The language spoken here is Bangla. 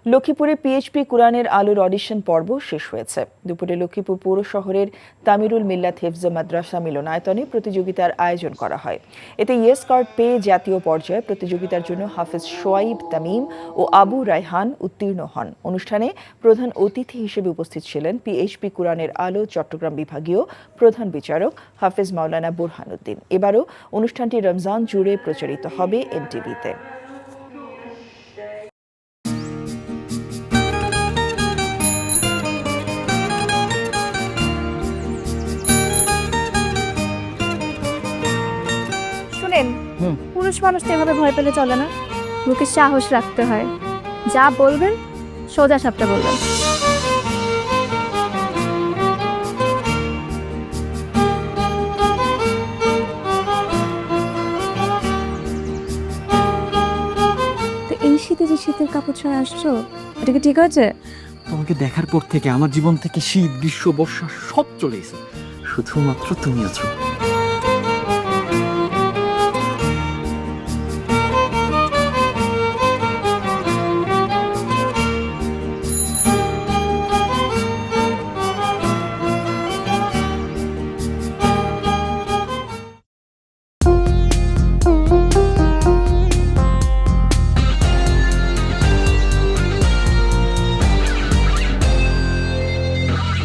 লক্ষ্মীপুরে পিএইচপি কুরআনের আলোর অডিশন পর্ব শেষ হয়েছে। দুপুরে লক্ষ্মীপুর পৌর শহরের তামিরুল মিল্লাত হেফজ মাদ্রাসা মিলনায়তনে প্রতিযোগিতার আয়োজন করা হয়। এতে ইয়েস কার্ড পেয়ে জাতীয় পর্যায়ে প্রতিযোগিতার জন্য হাফেজ শোয়াইব তামিম ও আবু রায়হান উত্তীর্ণ হন। অনুষ্ঠানে প্রধান অতিথি হিসেবে উপস্থিত ছিলেন পিএইচপি কুরআনের আলো চট্টগ্রাম বিভাগীয় প্রধান বিচারক হাফেজ মাওলানা বুরহানুদ্দিন। এবারও অনুষ্ঠানটি রমজান জুড়ে প্রচারিত হবে এনটিভিতে। পুরুষ মানুষ তো এভাবে ভয় পেলে চলে না, মুখে সাহস রাখতে হয়। যা বলবেন সোজা সাপটা বলবেন। তো এই শীতে যে শীতের কাপড় ছাড়া আসছো, এটা কি ঠিক আছে? তোমাকে দেখার পর থেকে আমার জীবন থেকে শীত, গ্রীষ্ম, বর্ষা সব চলে গেছে, শুধুমাত্র তুমি আছো।